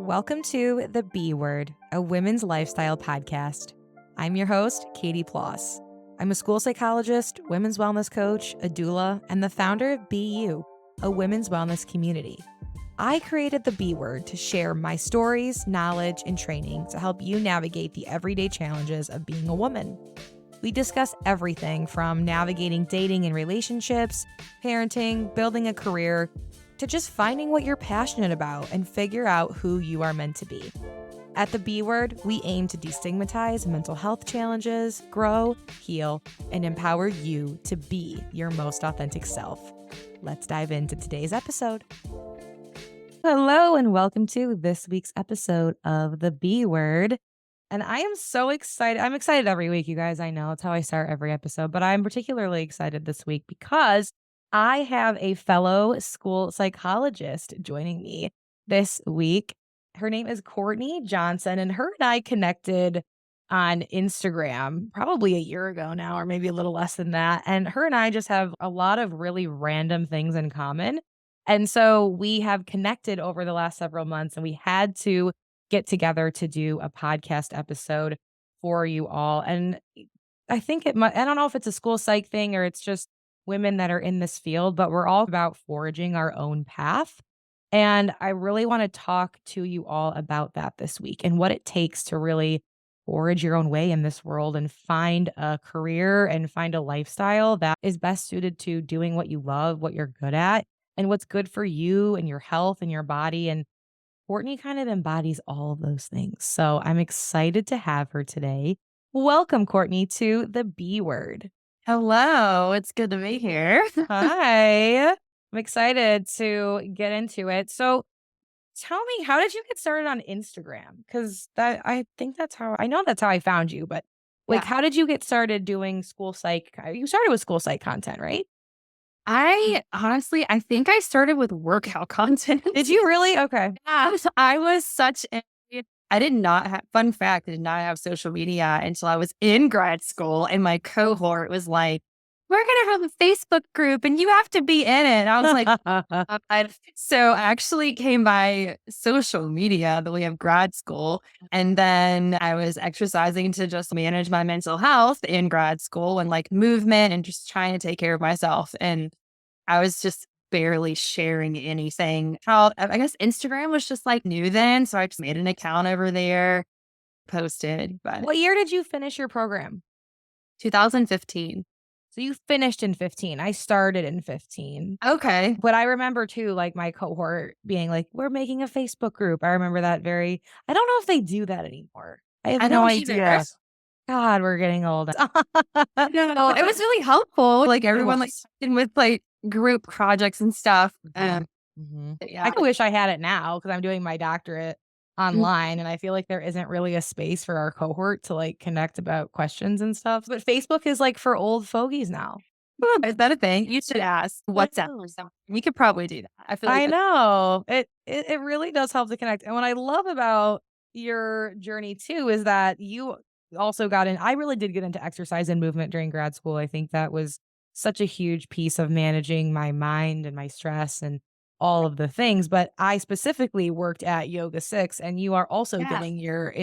Welcome to The B Word, a women's lifestyle podcast. I'm your host, Katie Ploss. I'm a school psychologist, women's wellness coach, a doula, and the founder of BU, a women's wellness community. I created The B Word to share my stories, knowledge, and training to help you navigate the everyday challenges of being a woman. We discuss everything from navigating dating and relationships, parenting, building a career, to just finding what you're passionate about and figure out who you are meant to be. At The B Word, we aim to destigmatize mental health challenges, grow, heal, and empower you to be your most authentic self. Let's dive into today's episode. Hello, and welcome to this week's episode of The B Word. And I am so excited. I'm excited every week, you guys. I know it's how I start every episode, but I'm particularly excited this week because I have a fellow school psychologist joining me this week. Her name is Courtney Johnson, and her and I connected on Instagram probably a year ago now, or maybe a little less than that. And her and I just have a lot of really random things in common. And so we have connected over the last several months, and we had to get together to do a podcast episode for you all. And I think I don't know if it's a school psych thing or it's just women that are in this field, but we're all about forging our own path. And I really want to talk to you all about that this week and what it takes to really forge your own way in this world and find a career and find a lifestyle that is best suited to doing what you love, what you're good at, and what's good for you and your health and your body. And Courtney kind of embodies all of those things. So I'm excited to have her today. Welcome, Courtney, to The B Word. Hello, it's good to be here. Hi. I'm excited to get into it. So tell me, how did you get started on Instagram? Because I think I know that's how I found you, but Yeah. how did you get started doing school psych? You started with school psych content, right? I think I started with workout content. Did you really? Okay. Yeah, I was I did not have, fun fact, I did not have social media until I was in grad school, and my cohort was like, we're going to have a Facebook group and you have to be in it. And I was like, so I actually came by social media the way of grad school. And then I was exercising to just manage my mental health in grad school and like movement and just trying to take care of myself. And I was just barely sharing anything. I guess Instagram was just like new then. So I just made an account over there, posted. But What year did you finish your program? 2015. So you finished in 15. I started in 15. Okay. But I remember too, like my cohort being like, we're making a Facebook group. I remember that I don't know if they do that anymore. I have I no don't idea. either. God, we're getting old. No, it was really helpful. Like everyone like was. in with like group projects and stuff. Yeah. I wish I had it now because I'm doing my doctorate online and I feel like there isn't really a space for our cohort to like connect about questions and stuff. But Facebook is like for old fogies now. Is that a thing? You should ask WhatsApp or something. We could probably do that. I feel like I know. It really does help to connect. And what I love about your journey too is that you also I really did get into exercise and movement during grad school. I think that was such a huge piece of managing my mind and my stress and all of the things. But I specifically worked at Yoga 6, and you are also you're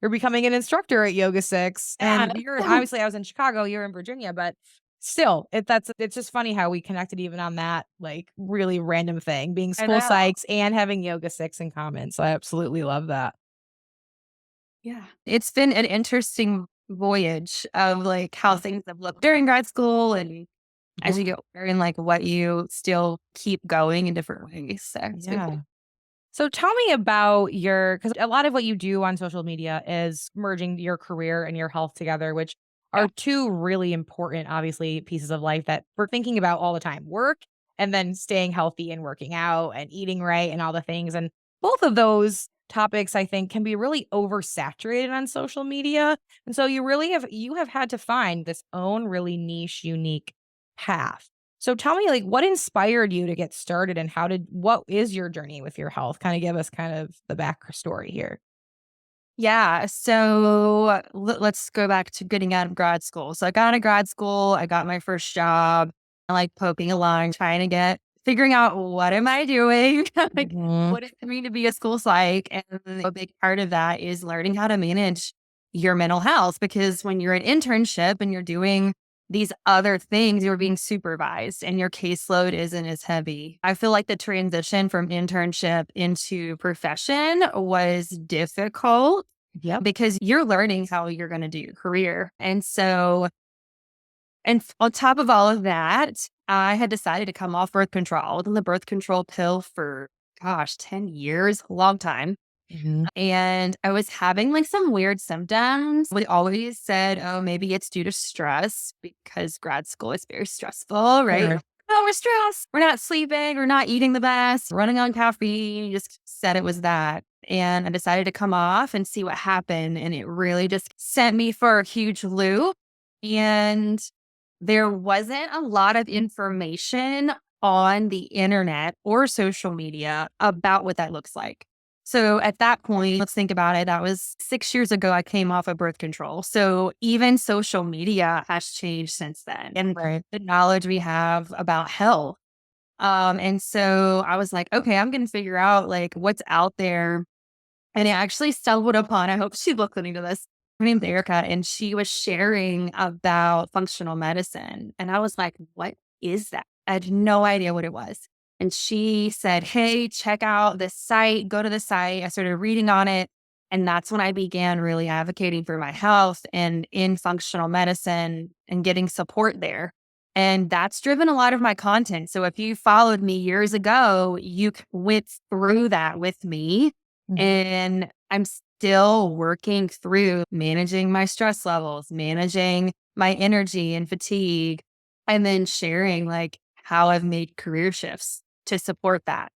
becoming an instructor at Yoga 6. And you're obviously, I was in Chicago, you're in Virginia, but still, it's just funny how we connected even on that like really random thing, being school psychs and having Yoga 6 in common. So I absolutely love that. Yeah. It's been an interesting voyage of like how things have looked during grad school and as you get older and like what you still keep going in different ways. So it's been cool. So tell me about because a lot of what you do on social media is merging your career and your health together, which are two really important, obviously, pieces of life that we're thinking about all the time: work and then staying healthy and working out and eating right and all the things. And both of those topics, I think, can be really oversaturated on social media. And so you have had to find this own really niche, unique path. So tell me, like, what inspired you to get started and what is your journey with your health? Kind of give us kind of the backstory here. Yeah. So let's go back to getting out of grad school. So I got out of grad school. I got my first job. I like poking along, trying to get figuring out what am I doing? Like, Mhm. what does it mean to be a school psych? And a big part of that is learning how to manage your mental health, because when you're an internship and you're doing these other things, you're being supervised and your caseload isn't as heavy. I feel like the transition from internship into profession was difficult Yep. because you're learning how you're going to do your career. And so, on top of all of that, I had decided to come off birth control. I was on the birth control pill for, gosh, 10 years, a long time. Mhm. And I was having like some weird symptoms. We always said, oh, maybe it's due to stress because grad school is very stressful, right? Sure. Oh, we're stressed. We're not sleeping. We're not eating the best, running on caffeine. Just said it was that. And I decided to come off and see what happened. And it really just sent me for a huge loop. And there wasn't a lot of information on the internet or social media about what that looks like. So at that point, let's think about it. That was 6 years ago, I came off of birth control. So even social media has changed since then, and Right. the knowledge we have about health. And so I was like, okay, I'm going to figure out like what's out there. And I actually stumbled upon, I hope she's listening to this. Her name's Erica, and she was sharing about functional medicine. And I was like, what is that? I had no idea what it was. And she said, hey, check out this site, go to the site. I started reading on it. And that's when I began really advocating for my health and in functional medicine and getting support there. And that's driven a lot of my content. So if you followed me years ago, you went through that with me, Mhm. and I'm still working through managing my stress levels, managing my energy and fatigue, and then sharing like how I've made career shifts to support that.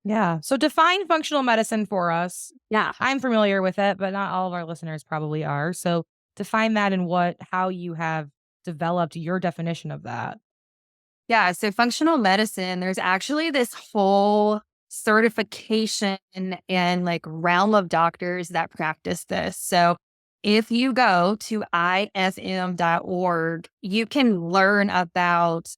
Yeah. So define functional medicine for us. Yeah. I'm familiar with it, but not all of our listeners probably are. So define that and how you have developed your definition of that. Yeah. So functional medicine, there's actually this whole certification and like realm of doctors that practice this. So if you go to ifm.org, you can learn about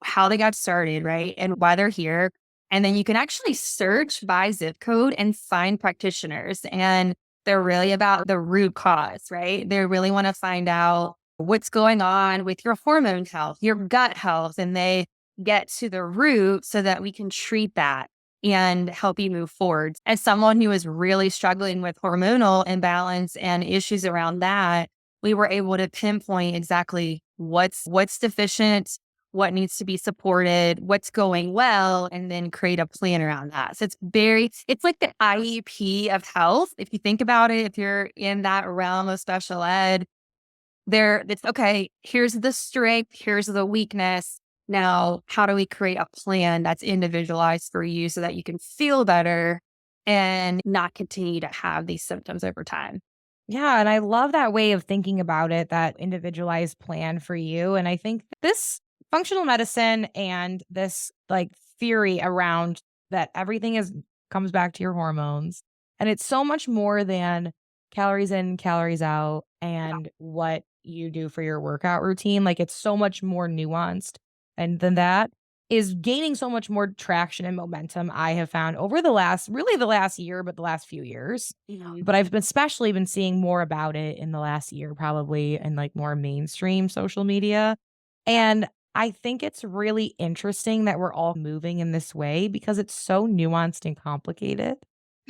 how they got started, right? And why they're here. And then you can actually search by zip code and find practitioners. And they're really about the root cause, right? They really want to find out what's going on with your hormone health, your gut health, and they get to the root so that we can treat that and help you move forward. As someone who is really struggling with hormonal imbalance and issues around that, we were able to pinpoint exactly what's deficient, what needs to be supported, what's going well, and then create a plan around that. So it's like the IEP of health. If you think about it, if you're in that realm of special ed, it's okay, here's the strength, here's the weakness. Now, how do we create a plan that's individualized for you so that you can feel better and not continue to have these symptoms over time? Yeah, and I love that way of thinking about it, that individualized plan for you. And I think this functional medicine and this like theory around that everything is comes back to your hormones. And it's so much more than calories in, calories out, and what you do for your workout routine. Like it's so much more nuanced. And than that is gaining so much more traction and momentum, I have found over the last year, but the last few years. Yeah. But I've especially been seeing more about it in the last year, probably in like more mainstream social media. And I think it's really interesting that we're all moving in this way because it's so nuanced and complicated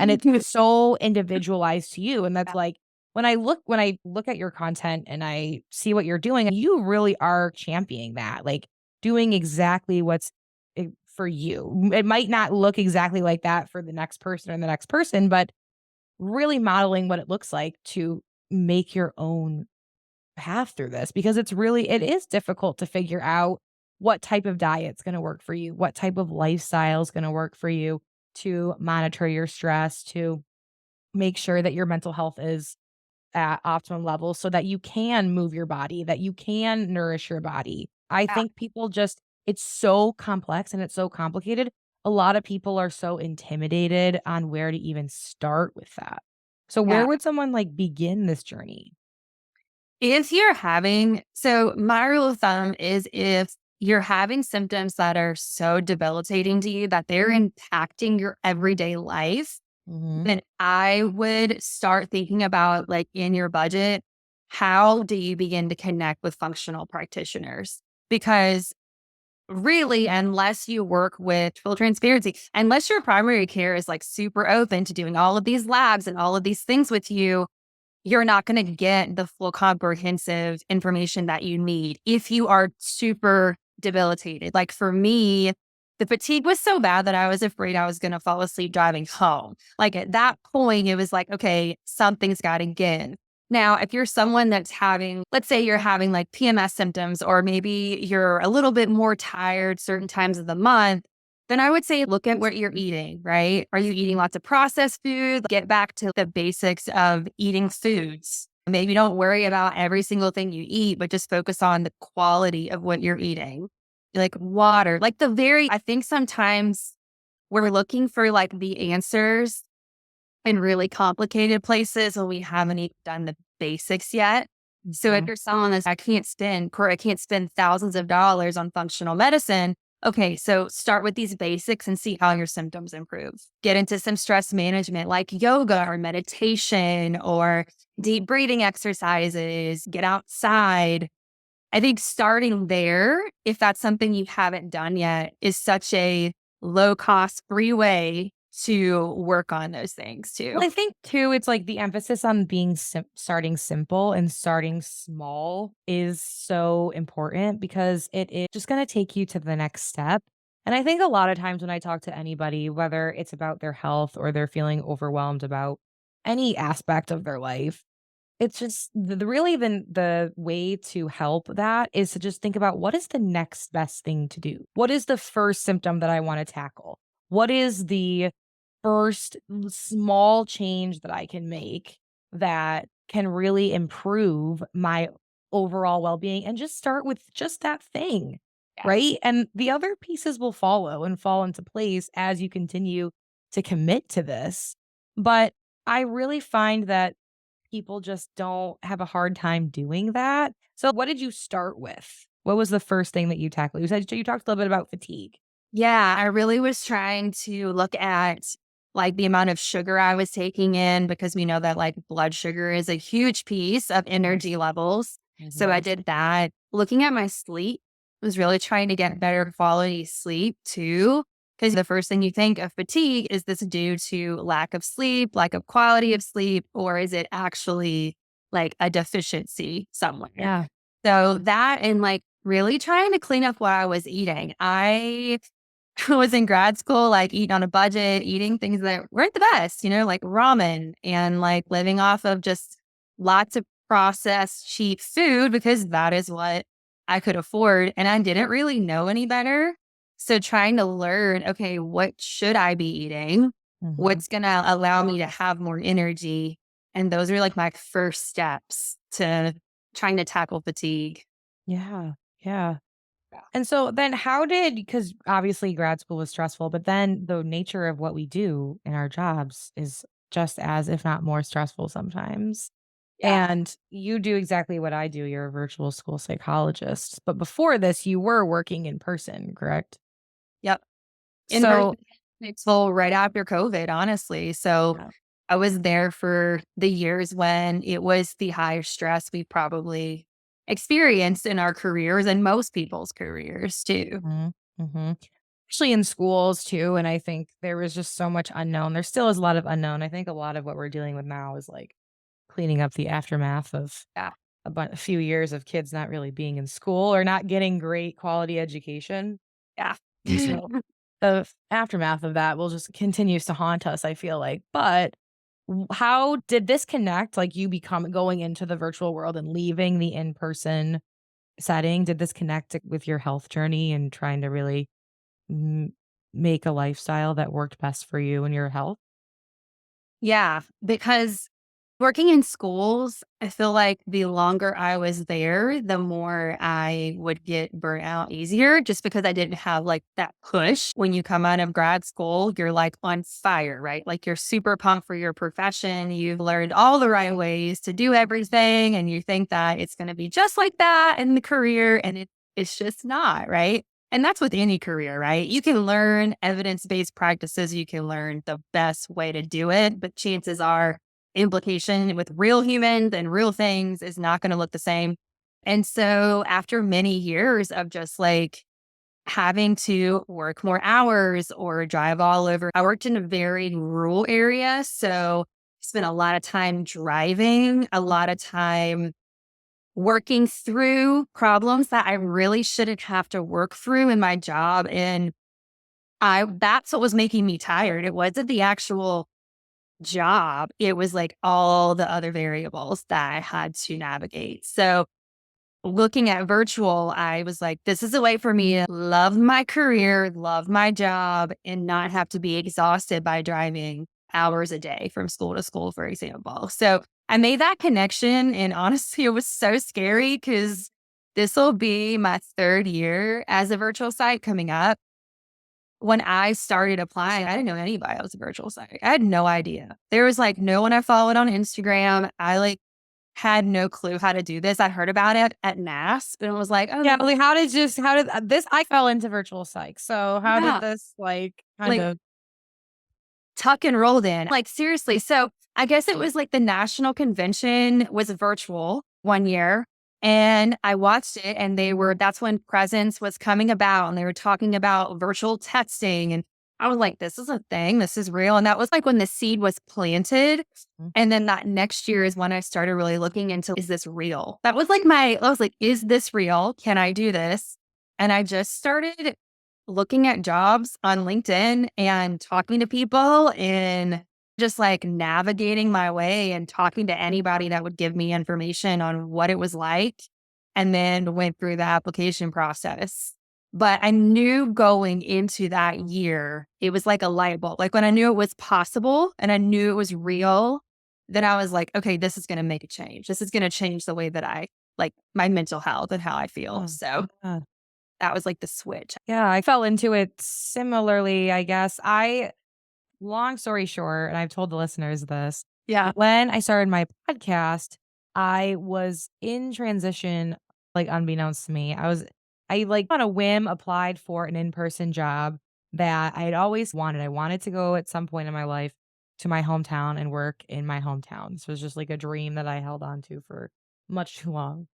and it's so individualized to you. And that's like when I look at your content and I see what you're doing, you really are championing that, like doing exactly what's for you. It might not look exactly like that for the next person or the next person, but really modeling what it looks like to make your own path through this because it is difficult to figure out what type of diet's going to work for you, what type of lifestyle is going to work for you to monitor your stress, to make sure that your mental health is at optimum levels so that you can move your body, that you can nourish your body. I Yeah. think people just it's so complex and it's so complicated. A lot of people are so intimidated on where to even start with that. So Yeah. where would someone like begin this journey? If you're having, so my rule of thumb is if you're having symptoms that are so debilitating to you that they're impacting your everyday life, Mm-hmm. then I would start thinking about, like, in your budget, how do you begin to connect with functional practitioners? Because really, unless you work with full transparency, unless your primary care is like super open to doing all of these labs and all of these things with you, you're not going to get the full comprehensive information that you need if you are super debilitated. Like for me, the fatigue was so bad that I was afraid I was going to fall asleep driving home. Like at that point, it was like, okay, something's got to give. Now, if you're someone that's having, let's say you're having like PMS symptoms, or maybe you're a little bit more tired certain times of the month, then I would say look at what you're eating, right? Are you eating lots of processed food? Get back to the basics of eating foods. Maybe don't worry about every single thing you eat, but just focus on the quality of what you're eating. Like water, like I think sometimes we're looking for like the answers in really complicated places when we haven't even done the basics yet. So if you're someone that's, I can't spend thousands of dollars on functional medicine. Okay, so start with these basics and see how your symptoms improve. Get into some stress management like yoga or meditation or deep breathing exercises. Get outside. I think starting there, if that's something you haven't done yet, is such a low cost, free way to work on those things too. Well, I think too, it's like the emphasis on being starting simple and starting small is so important because it is just going to take you to the next step. And I think a lot of times when I talk to anybody, whether it's about their health or they're feeling overwhelmed about any aspect of their life, it's just really the way to help that is to just think about what is the next best thing to do? What is the first symptom that I want to tackle? What is the first small change that I can make that can really improve my overall well-being, and just start with just that thing, Yes. right? And the other pieces will follow and fall into place as you continue to commit to this. But I really find that people just don't have a hard time doing that. So what did you start with? What was the first thing that you tackled? You said you talked a little bit about fatigue. Yeah, I really was trying to look at like the amount of sugar I was taking in, because we know that like blood sugar is a huge piece of energy levels. So I Mhm. did that. Looking at my sleep, was really trying to get better quality sleep too. Because the first thing you think of fatigue, is this due to lack of sleep, lack of quality of sleep, or is it actually like a deficiency somewhere? Yeah. So that, and like really trying to clean up what I was eating. I was in grad school, like eating on a budget, eating things that weren't the best, like ramen, and like living off of just lots of processed cheap food because that is what I could afford. And I didn't really know any better. So trying to learn, okay, what should I be eating? Mhm. What's going to allow me to have more energy? And those are like my first steps to trying to tackle fatigue. Yeah. Yeah. And so then because obviously grad school was stressful, but then the nature of what we do in our jobs is just as, if not more stressful sometimes. Yeah. And you do exactly what I do. You're a virtual school psychologist. But before this, you were working in person, correct? Yep. In person So, until right after COVID, honestly. So yeah. I was there for the years when it was the highest stress we probably experienced in our careers, and most people's careers too. Mhm, mhm. Especially in schools too. And I think there was just so much unknown. There still is a lot of unknown. I think a lot of what we're dealing with now is like cleaning up the aftermath of Yeah. a few years of kids not really being in school or not getting great quality education. Yeah. And so the aftermath of that will just continues to haunt us, I feel like. But how did this connect? Like you become going into the virtual world and leaving the in-person setting. Did this connect with your health journey and trying to really m make a lifestyle that worked best for you and your health? Yeah, because working in schools, I feel like the longer I was there, the more I would get burnt out easier, just because I didn't have like that push. When you come out of grad school, you're like on fire, right? Like you're super pumped for your profession. You've learned all the right ways to do everything, and you think that it's going to be just like that in the career. And It's just not, right? And that's with any career, right? You can learn evidence-based practices, you can learn the best way to do it, but chances are implication with real humans and real things is not going to look the same. And so after many years of just like having to work more hours or drive all over, I worked in a very rural area. So spent a lot of time driving, a lot of time working through problems that I really shouldn't have to work through in my job. And that's what was making me tired. It wasn't the actual job. It was like all the other variables that I had to navigate. So looking at virtual, I was like, this is a way for me to love my career, love my job, and not have to be exhausted by driving hours a day from school to school, for example. So I made that connection. And honestly, it was so scary because this will be my third year as a virtual site coming up. When I started applying, I didn't know anybody that was a virtual psychic. I had no idea. There was like no one I followed on Instagram. I like had no clue how to do this. I heard about it at NASP and it was like, Yeah, oh, like how did this I fell into virtual psych. So how did yeah, this like kind like of tuck and rolled in. Like seriously. So I guess it was like the national convention was virtual one year. And I watched it and that's when Presence was coming about and they were talking about virtual testing. And I was like, this is a thing. This is real. And that was like when the seed was planted. Mm. And then that next year is when I started really looking into, is this real? That was like I was like, is this real? Can I do this? And I just started looking at jobs on LinkedIn and talking to people and just like navigating my way and talking to anybody that would give me information on what it was like, and then went through the application process. But I knew going into that year, it was like a light bulb. Like when I knew it was possible and I knew it was real, then I was like, okay, this is going to make a change. This is going to change the way that I like my mental health and how I feel. oh, So yeah. that was like the switch. Yeah, I fell into it similarly, I guess. Long story short, and I've told the listeners this, Yeah. when I started my podcast, I was in transition, like unbeknownst to me. I like on a whim applied for an in-person job that I had always wanted. I wanted to go at some point in my life to my hometown and work in my hometown. This was just like a dream that I held on to for much too long.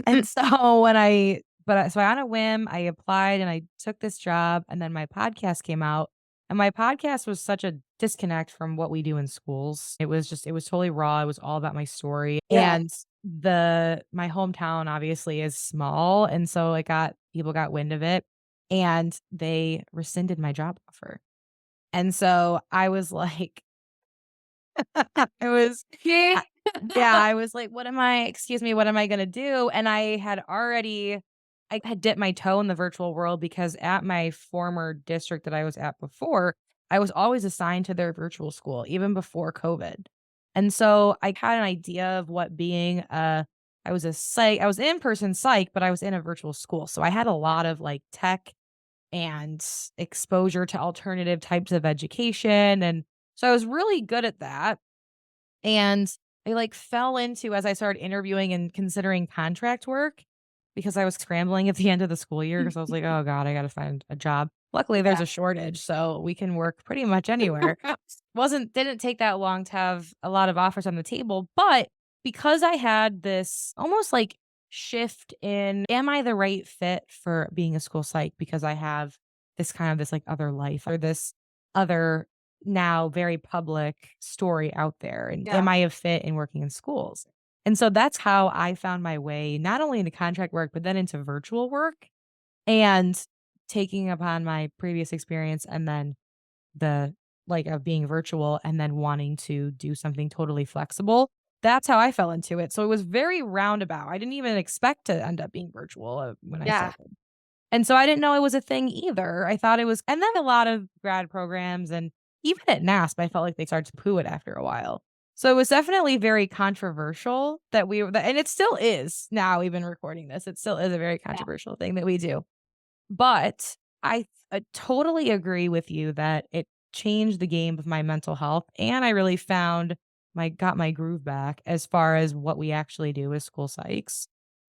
And so so on a whim, I applied and I took this job and then my podcast came out and my podcast was such a disconnect from what we do in schools. It was totally raw. It was all about my story. Yeah. And my hometown obviously is small. And so people got wind of it and they rescinded my job offer. And so I was like, I was Yeah. I yeah, I was like, what am I gonna do?" And I had dipped my toe in the virtual world because at my former district that I was at before, I was always assigned to their virtual school even before COVID. And so I had an idea of what being I was in-person psych, but I was in a virtual school. So I had a lot of like tech and exposure to alternative types of education, and so I was really good at that. And I like fell into as I started interviewing and considering contract work because I was scrambling at the end of the school year because I was like, "Oh god, I gotta find a job." Luckily, there's Yeah. a shortage, so we can work pretty much anywhere. Didn't take that long to have a lot of offers on the table, but because I had this almost like shift in am I the right fit for being a school psych because I have this like other life or this other now very public story out there and Yeah. am I a fit in working in schools? And so that's how I found my way not only into contract work but then into virtual work and taking upon my previous experience and then the of being virtual and then wanting to do something totally flexible. That's how I fell into it. So it was very roundabout. I didn't even expect to end up being virtual when I Yeah. started. And so I didn't know it was a thing either. I thought it was and then a lot of grad programs and even at NASP, I felt like they started to poo it after a while. So it was definitely very controversial and it still is now even recording this. It still is a very Yeah. controversial thing that we do. But I totally agree with you that it changed the game of my mental health, and I really found my got my groove back as far as what we actually do as school psychs.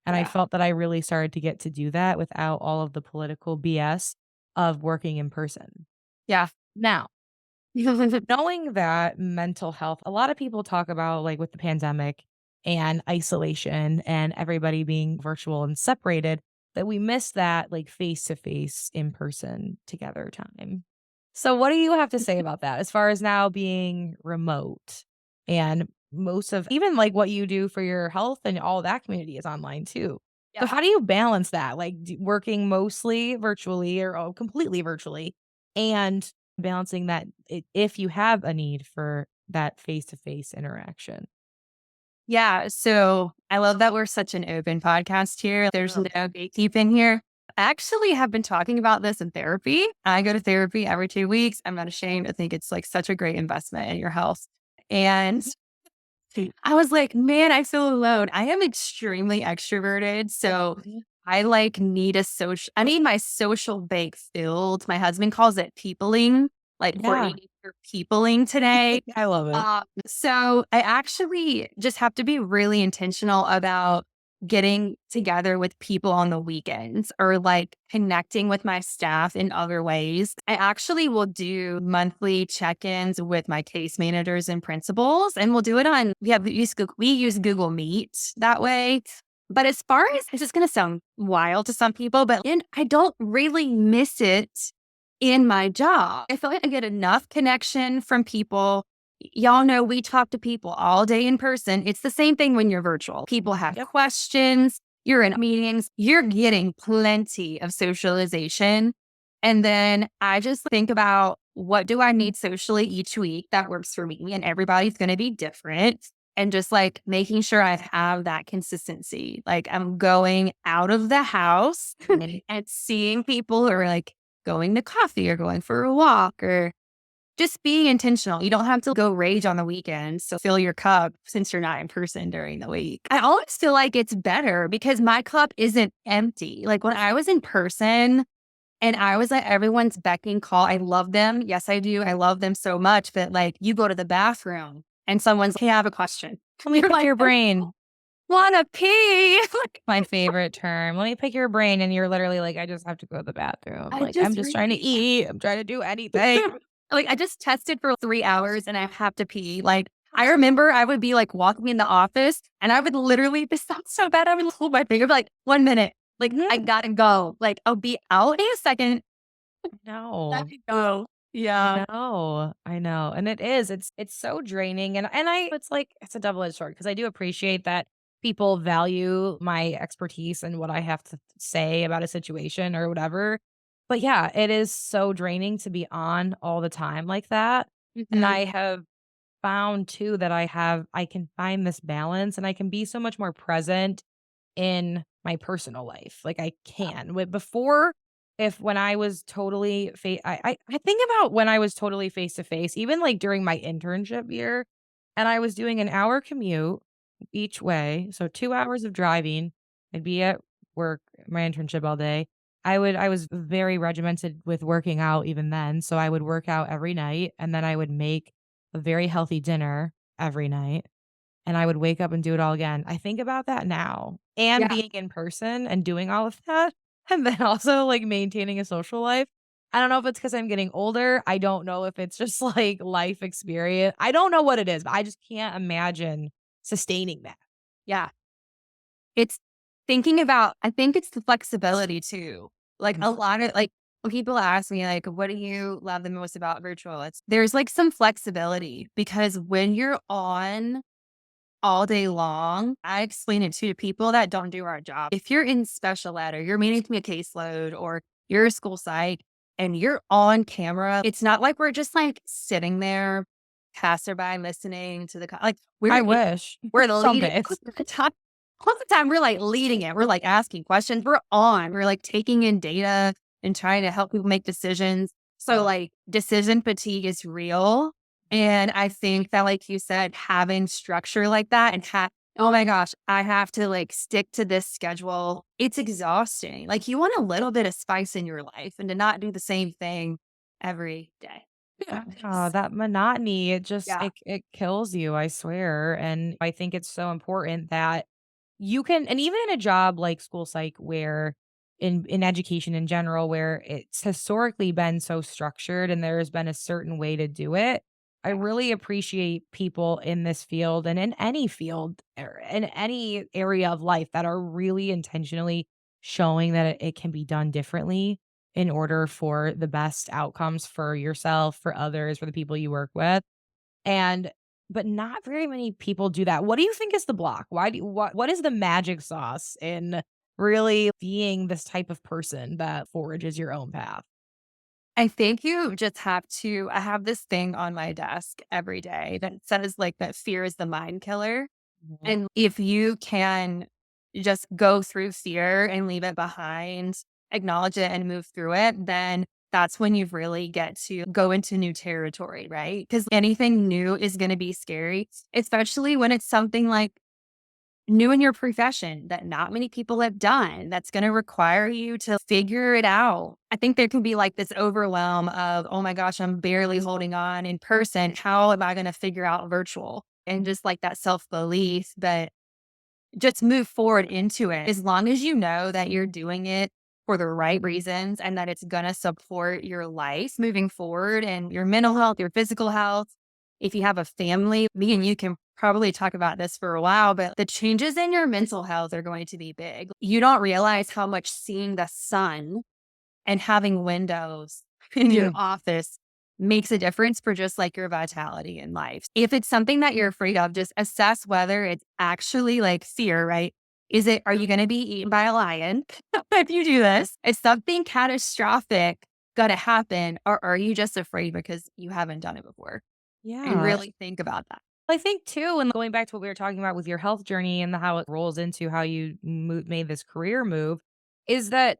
And I Yeah. felt that I really started to get to do that without all of the political BS of working in person. Yeah. Now, knowing that mental health, a lot of people talk about like with the pandemic and isolation and everybody being virtual and separated, that we miss that like face to face, in person together time. So, what do you have to say about that as far as now being remote and most of even like what you do for your health and all that community is online too? So, Yeah. how do you balance that? Like working mostly virtually or completely virtually and balancing that if you have a need for that face-to-face interaction. Yeah. So I love that we're such an open podcast here. There's Yeah. no gatekeeping here. I actually have been talking about this in therapy. I go to therapy every 2 weeks. I'm not ashamed. I think it's like such a great investment in your health. And I was like, man, I feel alone. I am extremely extroverted. So Mhm. I like need I need my social bank filled. My husband calls it peopling. Like, Yeah, Courtney, you're peopling today. I love it. So I actually just have to be really intentional about getting together with people on the weekends or like connecting with my staff in other ways. I actually will do monthly check-ins with my case managers and principals, and we'll do it on we use Google Meet that way. But as far as it's just going to sound wild to some people, but I don't really miss it in my job. I feel like I get enough connection from people. Y'all know we talk to people all day in person. It's the same thing when you're virtual. People have Yep. questions, you're in meetings, you're getting plenty of socialization. And then I just think about what do I need socially each week that works for me? And everybody's going to be different. And just like making sure I have that consistency. Like I'm going out of the house and seeing people who are like going to coffee or going for a walk or just being intentional. You don't have to go rage on the weekends to fill your cup since you're not in person during the week. I always feel like it's better because my cup isn't empty. Like when I was in person and I was at everyone's beck and call, I love them. Yes, I do. I love them so much. But like you go to the bathroom and someone's, hey, I have a question. Let me You're pick like, your brain. wanna pee. Like, My favorite term. Let me pick your brain, and you're literally like, "I just have to go to the bathroom." I Like, I'm just just trying to really eat. I'm trying to do anything. like, I just tested for 3 hours and I have to pee. Like, I remember I would be, like, walking in the office and I would literally this sounds so bad, I would hold my finger, be like, 1 minute. Like, Mhm. I gotta go. Like, I'll be out in a second. No. Gotta go. Yeah. I know, and it is. It's so draining, and I it's like it's a double-edged sword because I do appreciate that people value my expertise and what I have to say about a situation or whatever. But yeah, it is so draining to be on all the time like that. And Mhm. I have found too that I can find this balance and I can be so much more present in my personal life. Like I can. With before, if when I was totally I think about when I was totally face to face, even like during my internship year, and I was doing an hour commute each way. So 2 hours of driving. I'd be at work, my internship all day. I was very regimented with working out even then. So I would work out every night and then I would make a very healthy dinner every night and I would wake up and do it all again. I think about that now and Yeah. being in person and doing all of that, and then also, like, maintaining a social life. I don't know if it's because 'cause I'm getting older. I don't know if it's just, like, life experience. I don't know what it is, but I just can't imagine sustaining that. Yeah. It's thinking about I think it's the flexibility too. Like Mm. a lot of like when people ask me like, what do you love the most about virtual? It's there's like some flexibility because when you're on all day long, I explain it to people that don't do our job. If you're in special ed or you're managing a caseload or you're a school psych and you're on camera, it's not like we're just like sitting there, passerby listening to like I wish. we're the Some leading days. most of the time we're like leading it. We're like asking questions. We're on. We're like taking in data and trying to help people make decisions. So like decision fatigue is real. And I think that, like you said, having structure like that and oh my gosh, I have to like stick to this schedule. It's exhausting. Like you want a little bit of spice in your life and to not do the same thing every day. Yeah. Oh, that monotony, it just Yeah. it kills you, I swear, and I think it's so important that you can, and even in a job like school psych, where in education in general, where it's historically been so structured and there has been a certain way to do it, I really appreciate people in this field and in any field or in any area of life that are really intentionally showing that it can be done differently in order for the best outcomes for yourself, for others, for the people you work with. And but not very many people do that. What do you think is the block? Why do you, what is the magic sauce in really being this type of person that forages your own path? I think you just have to I have this thing on my desk every day that says, like, that fear is the mind killer. Mhm. And if you can just go through fear and leave it behind, acknowledge it and move through it, then that's when you really get to go into new territory, right? Because anything new is going to be scary, especially when it's something like new in your profession that not many people have done, that's going to require you to figure it out. I think there can be like this overwhelm of, oh my gosh, I'm barely holding on in person. How am I going to figure out virtual? And just like that self belief that just move forward into it. As long as you know that you're doing it for the right reasons and that it's going to support your life moving forward and your mental health, your physical health. If you have a family, me and you can probably talk about this for a while, but the changes in your mental health are going to be big. You don't realize how much seeing the sun and having windows in your Mm. office makes a difference for just like your vitality in life. If it's something that you're afraid of, just assess whether it's actually like fear, right? Are you going to be eaten by a lion if you do this? Is something catastrophic going to happen? Or are you just afraid because you haven't done it before? And Yeah. really think about that. I think too, and going back to what we were talking about with your health journey and how it rolls into how you made this career move, is that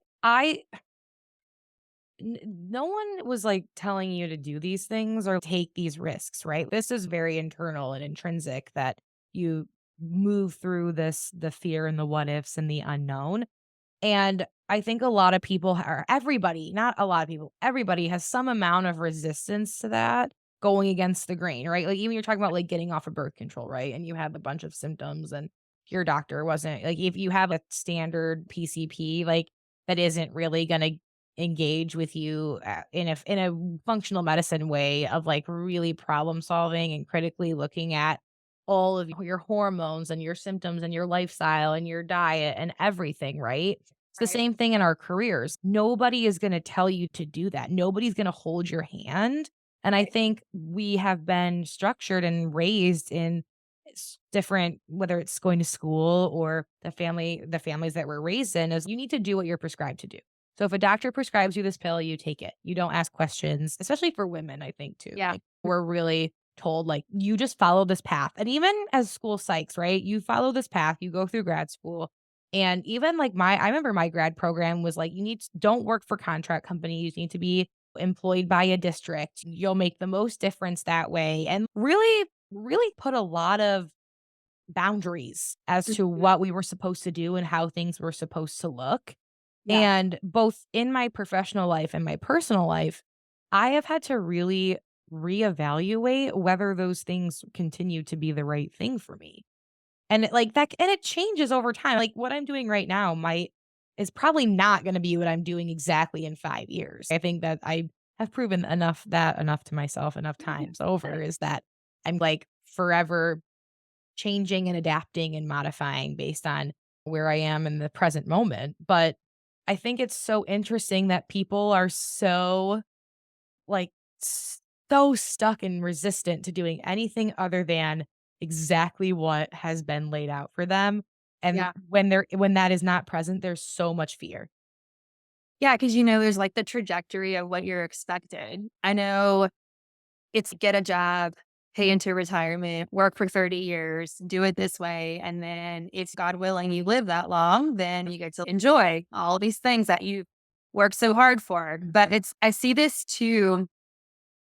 no one was like telling you to do these things or take these risks, right? This is very internal and intrinsic that you move through the fear and the what ifs and the unknown. And I think a lot of people are everybody, not a lot of people, everybody has some amount of resistance to that going against the grain, right? Like even you're talking about like getting off of birth control, right? And you have a bunch of symptoms and your doctor wasn't like if you have a standard PCP, like that isn't really going to engage with you in a functional medicine way of like really problem solving and critically looking at all of your hormones and your symptoms and your lifestyle and your diet and everything, right? It's the Right. same thing in our careers. Nobody is going to tell you to do that. Nobody's going to hold your hand. And I Right. think we have been structured and raised in different, whether it's going to school or the families that we're raised in, is you need to do what you're prescribed to do. So if a doctor prescribes you this pill, you take it. You don't ask questions, especially for women, I think too. Yeah. Like we're really told like you just follow this path. And even as school psychs, right? You follow this path, you go through grad school. And even like I remember my grad program was like, don't work for contract companies. You need to be employed by a district. You'll make the most difference that way. And really, really put a lot of boundaries as to Mhm. what we were supposed to do and how things were supposed to look. Yeah. And both in my professional life and my personal life, I have had to really reevaluate whether those things continue to be the right thing for me. And it changes over time. Like what I'm doing right now might is probably not going to be what I'm doing exactly in 5 years. I think that I have proven enough to myself enough times over is that I'm like forever changing and adapting and modifying based on where I am in the present moment. But I think it's so interesting that people are like, so stuck and resistant to doing anything other than exactly what has been laid out for them. And Yeah. when that is not present, there's so much fear. Yeah. Cause there's like the trajectory of what you're expected. I know it's get a job, pay into retirement, work for 30 years, do it this way. And then if God willing, you live that long, then you get to enjoy all these things that you worked so hard for. But I see this too.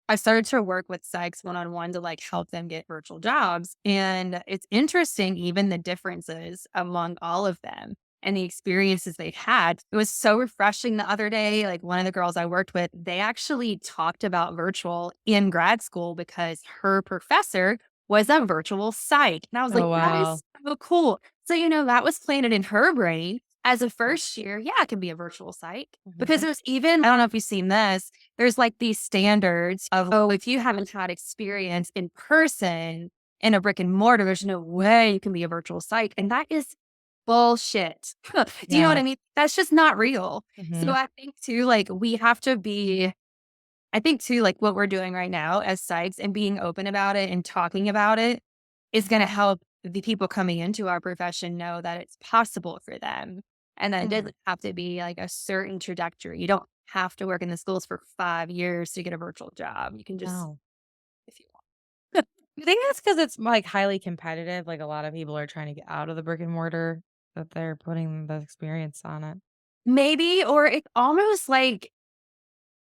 I started to work with psychs one on one to like help them get virtual jobs. And it's interesting, even the differences among all of them and the experiences they've had. It was so refreshing the other day. Like one of the girls I worked with, they actually talked about virtual in grad school because her professor was a virtual psych. And I was like, Oh, that wow. is so cool. So, that was planted in her brain as a first year. Yeah, it can be a virtual psych because Mhm. there's even, I don't know if you've seen this, there's like these standards of, oh, if you haven't had experience in person in a brick and mortar, there's no way you can be a virtual psych. And that is bullshit. Do you know what Yeah. I mean? That's just not real. So Mhm. I think too, like we have to be, I think too, like what we're doing right now as psychs and being open about it and talking about it is going to help the people coming into our profession know that it's possible for them. And that it Yeah. doesn't have to be like a certain trajectory. You don't have to work in the schools for 5 years to get a virtual job. You can just, No. if you want. You think that's because it's, like, highly competitive? Like, a lot of people are trying to get out of the brick and mortar, that they're putting the experience on it? Maybe, or it's almost like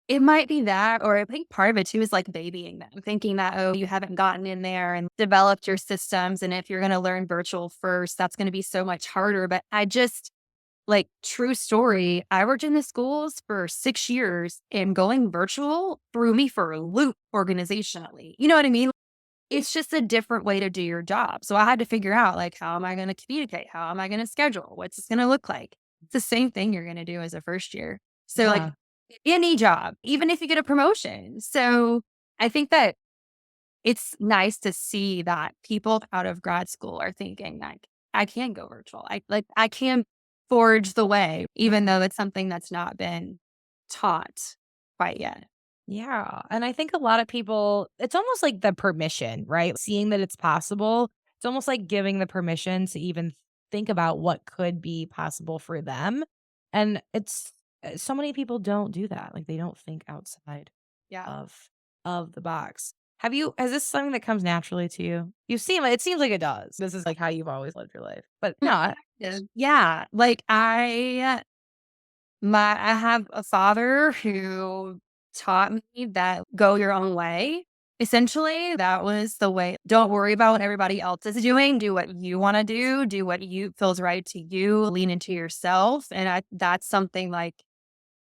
it might be that, or I think part of it too is like babying them, thinking that, oh, you haven't gotten in there and developed your systems. And if you're going to learn virtual first, that's going to be so much harder. But I just, like, true story, I worked in the schools for 6 years and going virtual threw me for a loop organizationally. You know what I mean? It's just a different way to do your job. So I had to figure out, like, how am I going to communicate? How am I going to schedule? What's this going to look like? It's the same thing you're going to do as a first year. So, like, Yeah. any job, even if you get a promotion. So I think that it's nice to see that people out of grad school are thinking like, I can go virtual. I can forge the way, even though it's something that's not been taught quite yet. Yeah, and I think a lot of people it's almost like the permission, right? Seeing that it's possible, it's almost like giving the permission to even think about what could be possible for them, and it's so many people don't do that, like, they don't think outside Yeah. of the box. Has this something that comes naturally to you? It seems like it does. This is, like, how you've always lived your life, but no, Yeah. Like I have a father who taught me that go your own way. Essentially, that was the way. Don't worry about what everybody else is doing. Do what you want to do. Do what you feels right to you. Lean into yourself. And that's something like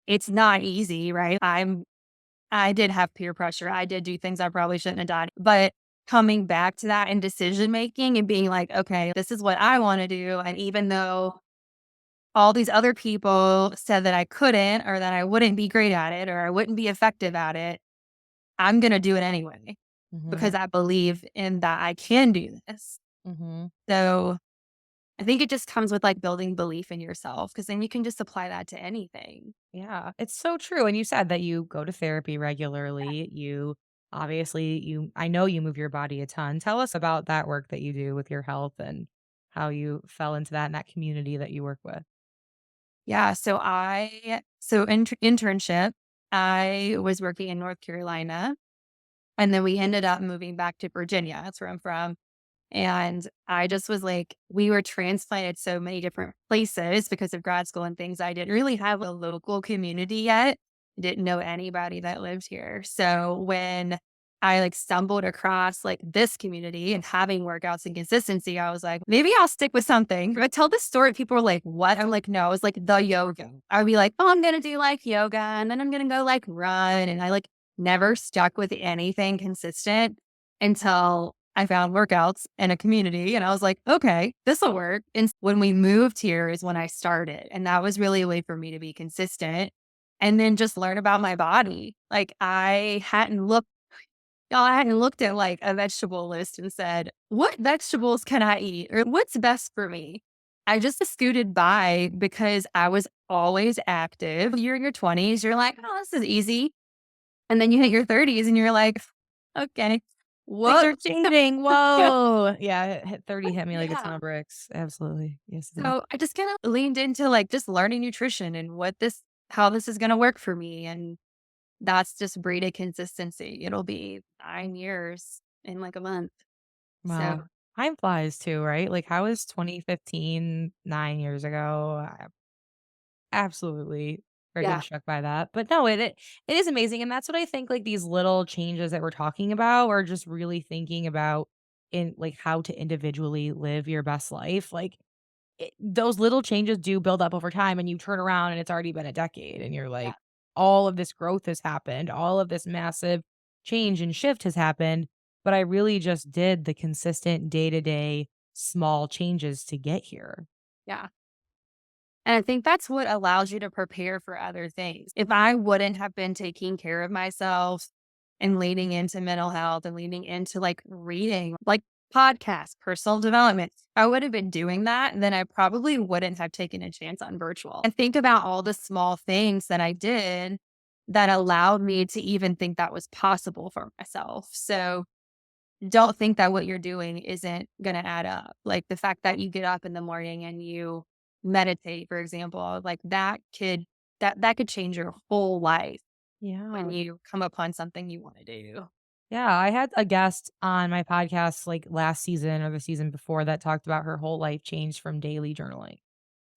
it's not easy, right? I did have peer pressure. I did do things I probably shouldn't have done. But coming back to that and decision making and being like, okay, this is what I want to do. And even though all these other people said that I couldn't or that I wouldn't be great at it or I wouldn't be effective at it, I'm going to do it anyway mhm, because I believe in that I can do this. mhm. So I think it just comes with like building belief in yourself because then you can just apply that to anything. Yeah, it's so true. And you said that you go to therapy regularly. I know you move your body a ton. Tell us about that work that you do with your health and how you fell into that and that community that you work with. Yeah. Internship, I was working in North Carolina and then we ended up moving back to Virginia. That's where I'm from. And I just was like, we were transplanted so many different places because of grad school and things. I didn't really have a local community yet. Didn't know anybody that lived here. So when I like stumbled across like this community and having workouts and consistency, I was like, maybe I'll stick with something. I tell this story, people are like, what? I'm like, no, it was like the yoga. I'd be like, oh, I'm gonna do like yoga and then I'm gonna go like run. And I like never stuck with anything consistent until I found workouts in a community and I was like, okay, this will work. And when we moved here is when I started. And that was really a way for me to be consistent and then just learn about my body. Like I hadn't looked at like a vegetable list and said, what vegetables can I eat or what's best for me? I just scooted by because I was always active. You're in your 20s, you're like, oh, this is easy. And then you hit your 30s and you're like, okay, Things what? are changing. Whoa. Yeah, hit 30 hit me like a ton Yeah. of bricks. Absolutely. Yes, it did. So I just kind of leaned into like just learning nutrition and how this is going to work for me. And that's just breeded consistency. It'll be 9 years in like a month. So Wow. Time flies too, right? Like, how is 2015 9 years ago? Absolutely friggin' yeah, struck by that. But no, it is amazing, and that's what I think, like, these little changes that we're talking about are just really thinking about in, like, how to individually live your best life. Like, those little changes do build up over time, and you turn around and it's already been a decade, and you're yeah, like, all of this growth has happened, all of this massive change and shift has happened, but I really just did the consistent day-to-day small changes to get here. Yeah. And I think that's what allows you to prepare for other things. If I wouldn't have been taking care of myself and leaning into mental health and leaning into like reading, like podcasts, personal development, I would have been doing that. And then I probably wouldn't have taken a chance on virtual. And think about all the small things that I did that allowed me to even think that was possible for myself. So don't think that what you're doing isn't going to add up. Like the fact that you get up in the morning and you meditate, for example, like that could change your whole life Yeah. when you come upon something you want to do. Yeah, I had a guest on my podcast like last season or the season before that talked about her whole life changed from daily journaling.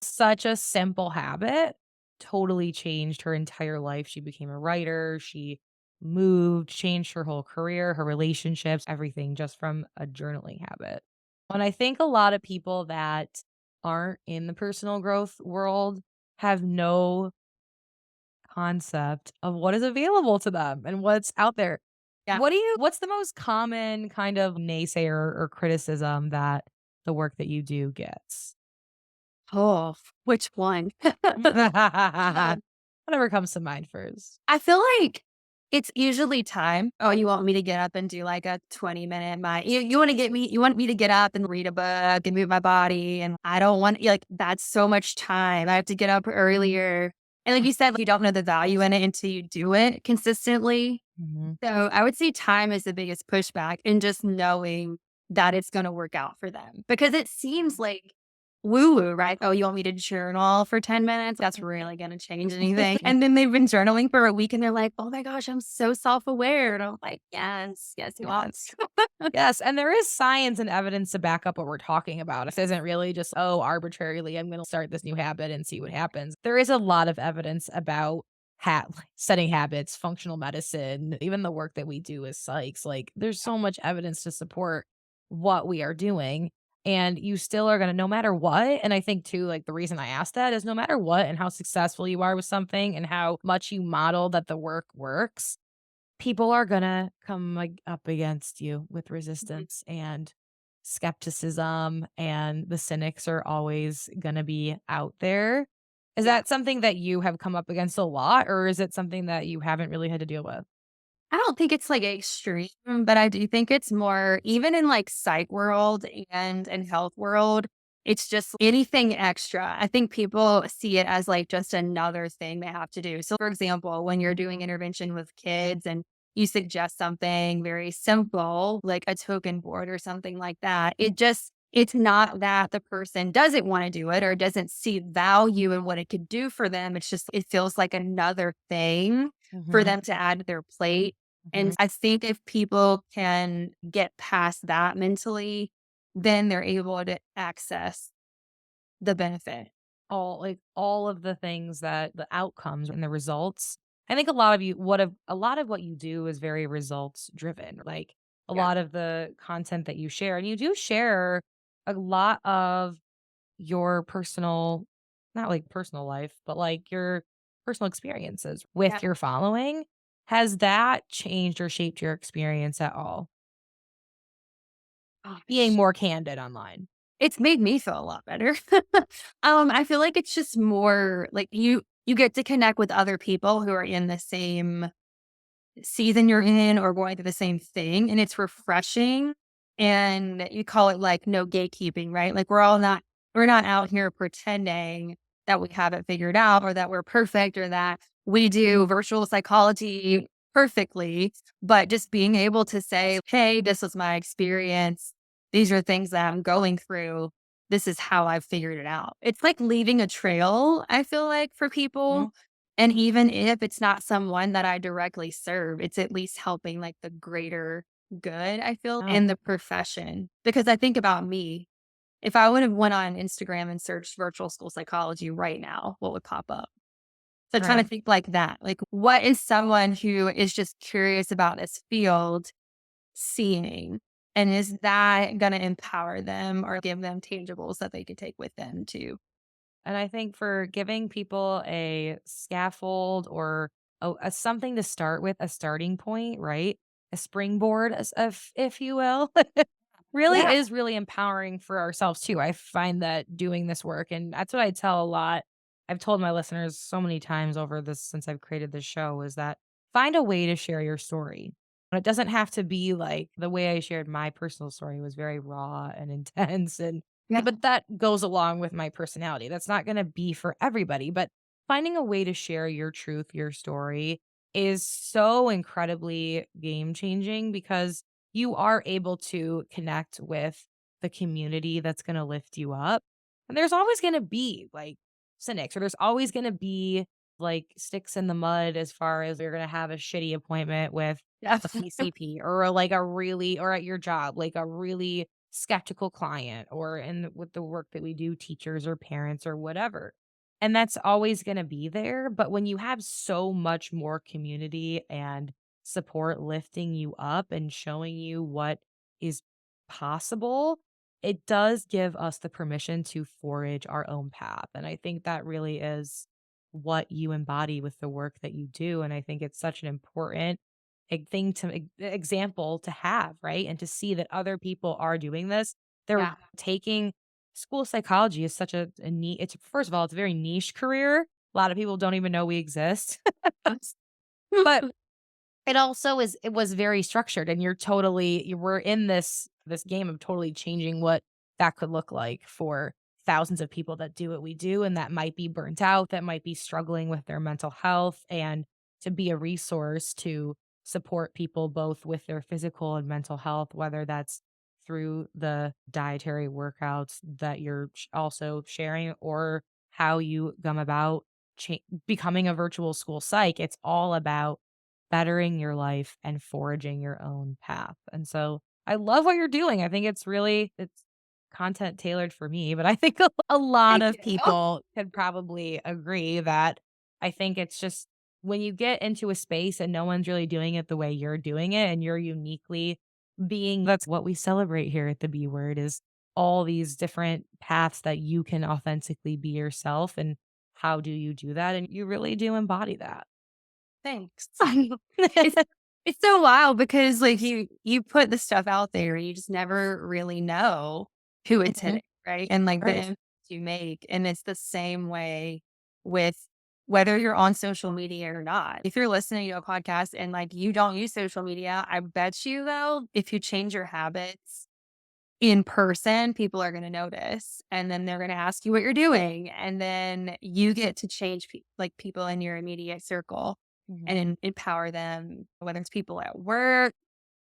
Such a simple habit totally changed her entire life. She became a writer, she moved, changed her whole career, her relationships, everything just from a journaling habit. And I think a lot of people that aren't in the personal growth world have no concept of what is available to them and what's out there. Yeah. What's the most common kind of naysayer or criticism that the work that you do gets? Oh, which one? Whatever comes to mind first. I feel like it's usually time. Oh, you want me to get up and do like a 20-minute you want to get me you want me to get up and read a book and move my body and I don't want like that's so much time. I have to get up earlier. And like you said, you don't know the value in it until you do it consistently. Mhm. So I would say time is the biggest pushback and just knowing that it's going to work out for them because it seems like woo woo, right? Oh, you want me to journal for 10 minutes? That's really going to change anything. And then they've been journaling for a week and they're like, oh my gosh, I'm so self aware. And I'm like, yes, you are. Yes. Yes, and there is science and evidence to back up what we're talking about. This isn't really just, oh, arbitrarily, I'm going to start this new habit and see what happens. There is a lot of evidence about setting habits, functional medicine, even the work that we do as psychs. Like, there's so much evidence to support what we are doing. And you still are going to, no matter what. And I think, too, like the reason I asked that is no matter what and how successful you are with something and how much you model that the work works, people are gonna come, like, up against you with resistance and skepticism, and the cynics are always gonna be out there. Is Yeah. that something that you have come up against a lot, or is it something that you haven't really had to deal with? I don't think it's like extreme, but I do think it's more even in like psych world and health world, it's just anything extra. I think people see it as like just another thing they have to do. So for example, when you're doing intervention with kids and you suggest something very simple, like a token board or something like that, it's not that the person doesn't want to do it or doesn't see value in what it could do for them. It's just it feels like another thing for Mhm, them to add to their plate and mhm. I think if people can get past that mentally, then they're able to access the benefit. All of the things that the outcomes and the results. I think a lot of what you do is very results driven. Like, a Yeah. lot of the content that you share, and you do share a lot of your personal, not like personal life, but like your personal experiences Yeah. with your following. Has that changed or shaped your experience at all? Being Gosh. more candid online. It's made me feel a lot better. I feel like it's just more like you get to connect with other people who are in the same season you're in or going through the same thing and it's refreshing and you call it like no gatekeeping, right? Like we're not out here pretending that we have it figured out or that we're perfect or that we do virtual psychology perfectly, but just being able to say, hey, this was my experience. These are things that I'm going through. This is how I've figured it out. It's like leaving a trail, I feel like, for people and even if it's not someone that I directly serve, it's at least helping like the greater good, I feel, Oh, in the profession. Because I think about me, if I would have went on Instagram and searched virtual school psychology right now, what would pop up? So trying right. to think like that. Like what is someone who is just curious about this field seeing? And is that going to empower them or give them tangibles that they could take with them too? And I think for giving people a scaffold or a something to start with, a starting point, right? A springboard, if you will, really Yeah. is really empowering for ourselves too. I find that doing this work, and that's what I tell a lot. I've told my listeners so many times over this since I've created this show is that find a way to share your story. And it doesn't have to be like the way I shared my personal story was very raw and intense and Yeah. but that goes along with my personality. That's not going to be for everybody, but finding a way to share your truth, your story is so incredibly game changing because you are able to connect with the community that's going to lift you up. And there's always going to be like cynics, or there's always going to be like sticks in the mud as far as you're going to have a shitty appointment with Yeah. a PCP or like a really, or at your job, like a really skeptical client, or in with the work that we do, teachers or parents or whatever. And that's always going to be there. But when you have so much more community and support lifting you up and showing you what is possible, it does give us the permission to forage our own path. And I think that really is what you embody with the work that you do. And I think it's such an important thing to example to have, right? And to see that other people are doing this. They're Yeah. taking school psychology is such a neat, it's first of all, it's a very niche career. A lot of people don't even know we exist. But it was very structured and you were in this game of totally changing what that could look like for thousands of people that do what we do and that might be burnt out, that might be struggling with their mental health, and to be a resource to support people both with their physical and mental health, whether that's through the dietary workouts that you're also sharing or how you come about becoming a virtual school psych. It's all about bettering your life and forging your own path. And so I love what you're doing. I think it's content tailored for me, but I think a lot Thank of you. people could probably agree that I think it's just when you get into a space and no one's really doing it the way you're doing it and you're uniquely being that's what we celebrate here at the B word is all these different paths that you can authentically be yourself, and how do you do that? And you really do embody that. Thanks. It's it's so wild because like you put the stuff out there, you just never really know who it's Mhm. hitting, right? And like the Right. impact you make. And it's the same way with whether you're on social media or not. If you're listening to a podcast and like you don't use social media, I bet you though, if you change your habits in person, people are going to notice and then they're going to ask you what you're doing. And then you get to change like people in your immediate circle Mhm. and empower them, whether it's people at work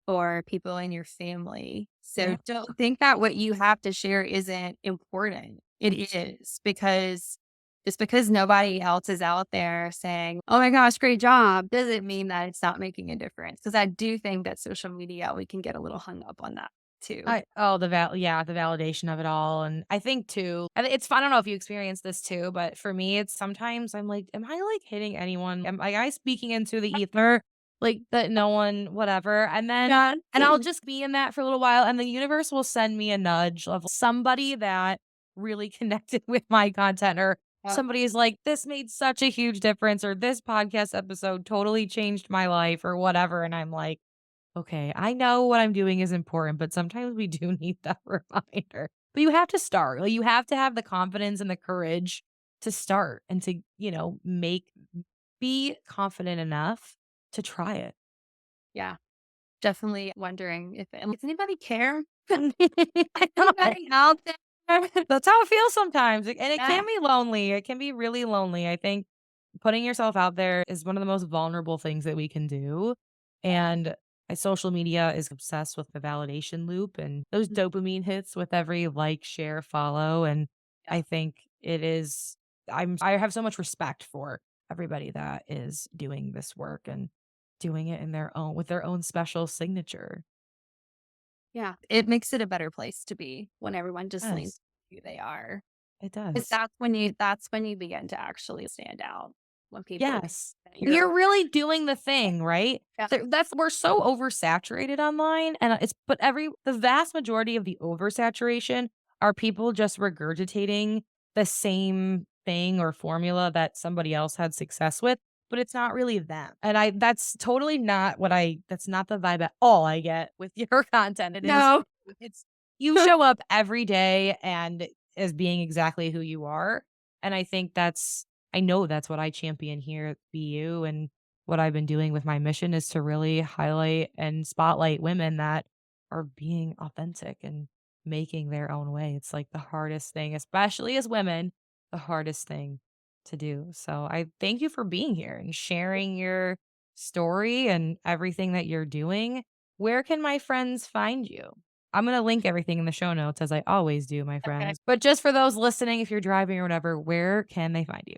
or people in your family. So Yeah. don't think that what you have to share isn't important. It is because just because nobody else is out there saying, oh my gosh, great job, doesn't mean that it's not making a difference. Because I do think that social media, we can get a little hung up on that too. The validation of it all, and I think too, it's fun. I don't know if you experience this too, but for me, it's sometimes I'm like, am I like hitting anyone? Am I speaking into the ether like that? No one, whatever, Yeah. and I'll just be in that for a little while, and the universe will send me a nudge of somebody that really connected with my content, or somebody is like, this made such a huge difference, or this podcast episode totally changed my life, or whatever, and I'm like. Okay, I know what I'm doing is important, but sometimes we do need that reminder. But you have to start. Like, you have to have the confidence and the courage to start and to, be confident enough to try it. Yeah. Definitely wondering if does anybody care? I know. Anybody out there? That's how it feels sometimes. And it Yeah. can be lonely. It can be really lonely. I think putting yourself out there is one of the most vulnerable things that we can do. And social media is obsessed with the validation loop and those Mhm. dopamine hits with every like, share, follow. And Yeah. I think it is, I have so much respect for everybody that is doing this work and doing it in their own, with their own special signature. Yeah. It makes it a better place to be when everyone just leans Yes, who they are. it 'Cause does. that's when you begin to actually stand out. When people can Yes. that You're you're really doing the thing, right? yeah. That's we're so oversaturated online, and it's but the vast majority of the oversaturation are people just regurgitating the same thing or formula that somebody else had success with, but it's not really them. And that's totally not that's not the vibe at all I get with your content. It is No. It's you show up every day and as being exactly who you are. And I know that's what I champion here at BU, and what I've been doing with my mission is to really highlight and spotlight women that are being authentic and making their own way. It's like the hardest thing, especially as women, the hardest thing to do. So I thank you for being here and sharing your story and everything that you're doing. Where can my friends find you? I'm going to link everything in the show notes as I always do, my Okay. friends. But just for those listening, if you're driving or whatever, where can they find you?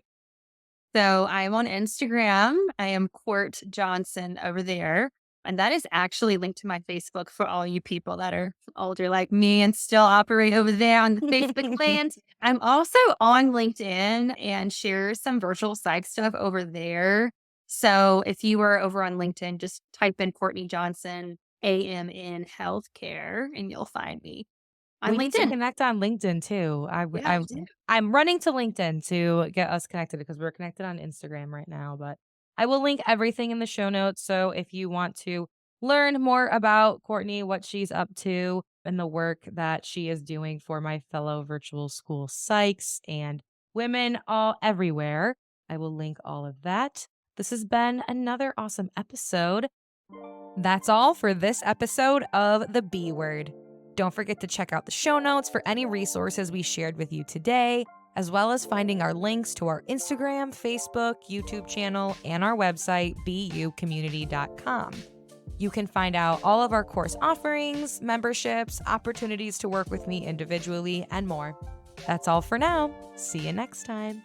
So I'm on Instagram. I am Court Johnson over there. And that is actually linked to my Facebook for all you people that are older like me and still operate over there on the Facebook land. I'm also on LinkedIn and share some virtual psych stuff over there. So if you are over on LinkedIn, just type in Courtney Johnson, AM in healthcare, and you'll find me on We need to LinkedIn. connect on LinkedIn too. Yeah, we do. I'm running to LinkedIn to get us connected because we're connected on Instagram right now, but I will link everything in the show notes. So if you want to learn more about Courtney, what she's up to, and the work that she is doing for my fellow virtual school psychs and women all everywhere, I will link all of that. This has been another awesome episode. That's all for this episode of The B Word. Don't forget to check out the show notes for any resources we shared with you today, as well as finding our links to our Instagram, Facebook, YouTube channel, and our website, bucommunity.com. You can find out all of our course offerings, memberships, opportunities to work with me individually, and more. That's all for now. See you next time.